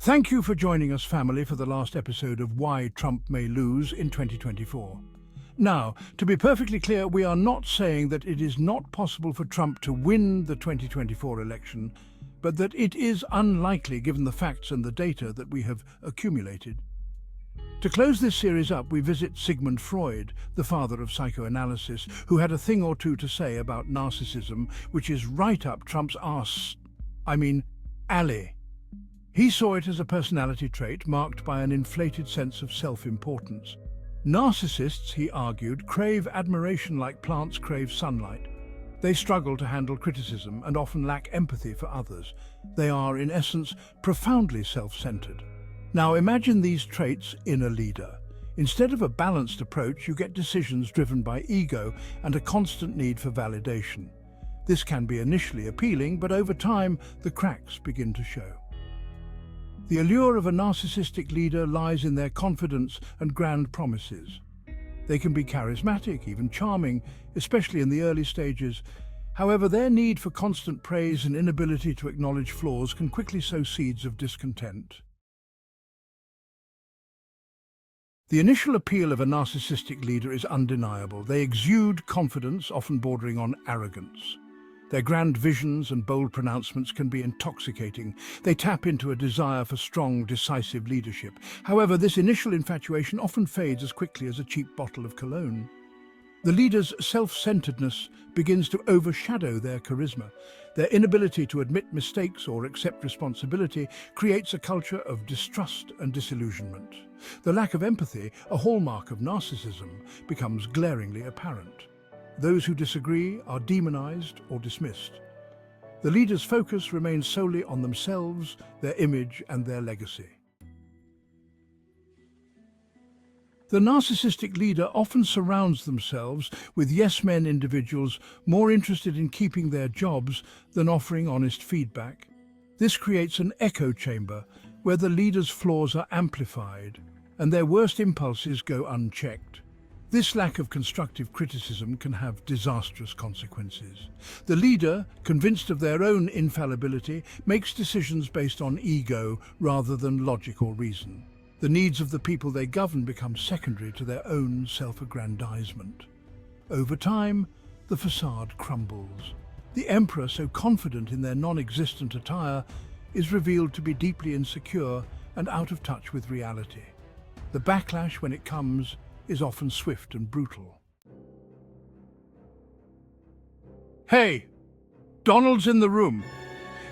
Thank you for joining us, family, for the last episode of Why Trump May Lose in 2024. Now, to be perfectly clear, we are not saying that it is not possible for Trump to win the 2024 election, but that it is unlikely given the facts and the data that we have accumulated. To close this series up, we visit Sigmund Freud, the father of psychoanalysis, who had a thing or two to say about narcissism, which is right up Trump's alley. He saw it as a personality trait marked by an inflated sense of self-importance. Narcissists, he argued, crave admiration like plants crave sunlight. They struggle to handle criticism and often lack empathy for others. They are, in essence, profoundly self-centered. Now imagine these traits in a leader. Instead of a balanced approach, you get decisions driven by ego and a constant need for validation. This can be initially appealing, but over time, the cracks begin to show. The allure of a narcissistic leader lies in their confidence and grand promises. They can be charismatic, even charming, especially in the early stages. However, their need for constant praise and inability to acknowledge flaws can quickly sow seeds of discontent. The initial appeal of a narcissistic leader is undeniable. They exude confidence, often bordering on arrogance. Their grand visions and bold pronouncements can be intoxicating. They tap into a desire for strong, decisive leadership. However, this initial infatuation often fades as quickly as a cheap bottle of cologne. The leader's self-centeredness begins to overshadow their charisma. Their inability to admit mistakes or accept responsibility creates a culture of distrust and disillusionment. The lack of empathy, a hallmark of narcissism, becomes glaringly apparent. Those who disagree are demonized or dismissed. The leader's focus remains solely on themselves, their image, and their legacy. The narcissistic leader often surrounds themselves with yes-men individuals more interested in keeping their jobs than offering honest feedback. This creates an echo chamber where the leader's flaws are amplified and their worst impulses go unchecked. This lack of constructive criticism can have disastrous consequences. The leader, convinced of their own infallibility, makes decisions based on ego rather than logic or reason. The needs of the people they govern become secondary to their own self-aggrandizement. Over time, the facade crumbles. The emperor, so confident in their non-existent attire, is revealed to be deeply insecure and out of touch with reality. The backlash, when it comes, is often swift and brutal. Hey, Donald's in the room.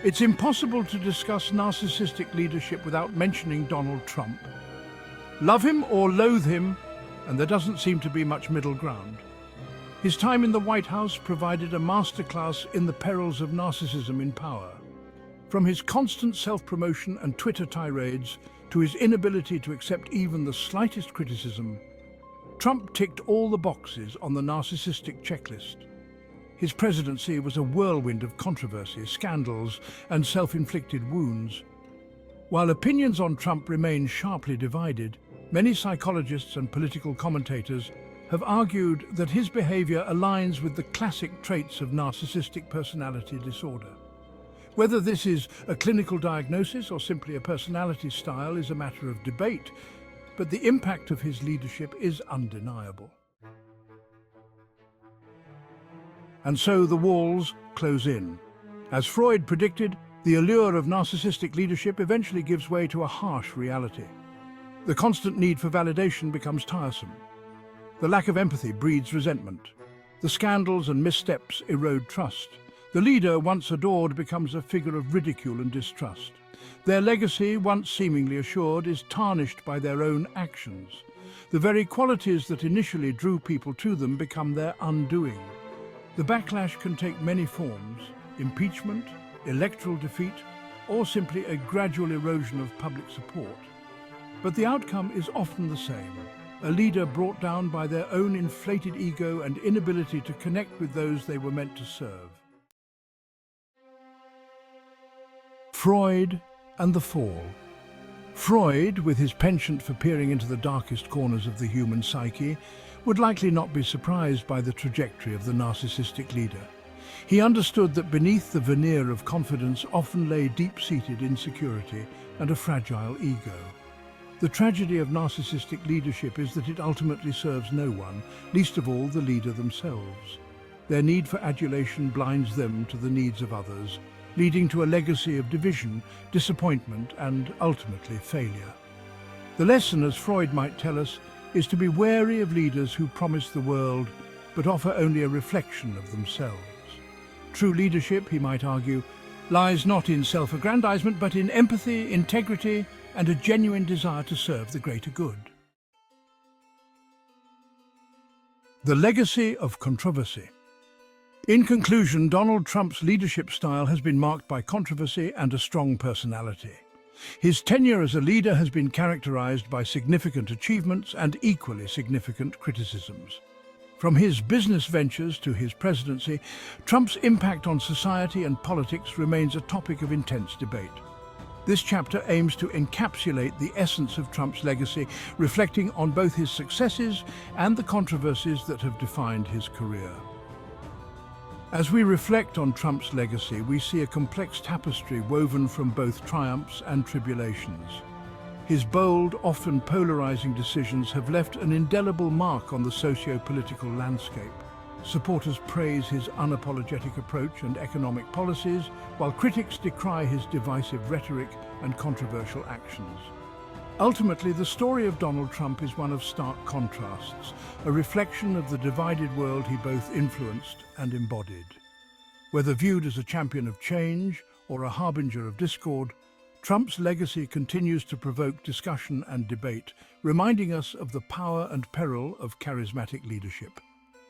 It's impossible to discuss narcissistic leadership without mentioning Donald Trump. Love him or loathe him, and there doesn't seem to be much middle ground. His time in the White House provided a masterclass in the perils of narcissism in power. From his constant self-promotion and Twitter tirades to his inability to accept even the slightest criticism, Trump ticked all the boxes on the narcissistic checklist. His presidency was a whirlwind of controversy, scandals, and self-inflicted wounds. While opinions on Trump remain sharply divided, many psychologists and political commentators have argued that his behavior aligns with the classic traits of narcissistic personality disorder. Whether this is a clinical diagnosis or simply a personality style is a matter of debate, but the impact of his leadership is undeniable. And so the walls close in. As Freud predicted, the allure of narcissistic leadership eventually gives way to a harsh reality. The constant need for validation becomes tiresome. The lack of empathy breeds resentment. The scandals and missteps erode trust. The leader, once adored, becomes a figure of ridicule and distrust. Their legacy, once seemingly assured, is tarnished by their own actions. The very qualities that initially drew people to them become their undoing. The backlash can take many forms: impeachment, electoral defeat, or simply a gradual erosion of public support. But the outcome is often the same: a leader brought down by their own inflated ego and inability to connect with those they were meant to serve. Freud and the fall. Freud, with his penchant for peering into the darkest corners of the human psyche, would likely not be surprised by the trajectory of the narcissistic leader. He understood that beneath the veneer of confidence often lay deep-seated insecurity and a fragile ego. The tragedy of narcissistic leadership is that it ultimately serves no one, least of all the leader themselves. Their need for adulation blinds them to the needs of others, leading to a legacy of division, disappointment, and ultimately failure. The lesson, as Freud might tell us, is to be wary of leaders who promise the world but offer only a reflection of themselves. True leadership, he might argue, lies not in self-aggrandizement but in empathy, integrity, and a genuine desire to serve the greater good. The legacy of controversy. In conclusion, Donald Trump's leadership style has been marked by controversy and a strong personality. His tenure as a leader has been characterized by significant achievements and equally significant criticisms. From his business ventures to his presidency, Trump's impact on society and politics remains a topic of intense debate. This chapter aims to encapsulate the essence of Trump's legacy, reflecting on both his successes and the controversies that have defined his career. As we reflect on Trump's legacy, we see a complex tapestry woven from both triumphs and tribulations. His bold, often polarizing decisions have left an indelible mark on the socio-political landscape. Supporters praise his unapologetic approach and economic policies, while critics decry his divisive rhetoric and controversial actions. Ultimately, the story of Donald Trump is one of stark contrasts, a reflection of the divided world he both influenced and embodied. Whether viewed as a champion of change or a harbinger of discord, Trump's legacy continues to provoke discussion and debate, reminding us of the power and peril of charismatic leadership.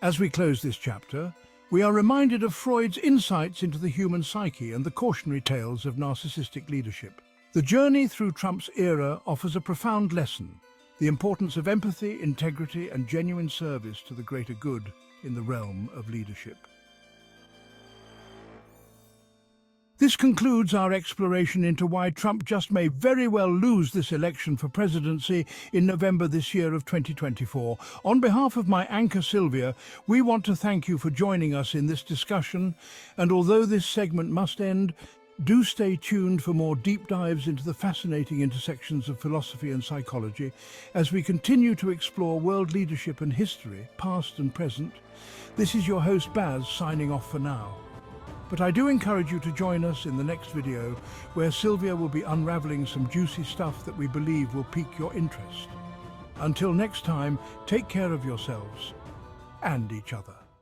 As we close this chapter, we are reminded of Freud's insights into the human psyche and the cautionary tales of narcissistic leadership. The journey through Trump's era offers a profound lesson: the importance of empathy, integrity, and genuine service to the greater good in the realm of leadership. This concludes our exploration into why Trump just may very well lose this election for presidency in November this year of 2024. On behalf of my anchor Sylvia, we want to thank you for joining us in this discussion, and although this segment must end, do stay tuned for more deep dives into the fascinating intersections of philosophy and psychology as we continue to explore world leadership and history, past and present. This is your host Baz, signing off for now. But I do encourage you to join us in the next video, where Sylvia will be unraveling some juicy stuff that we believe will pique your interest. Until next time, take care of yourselves and each other.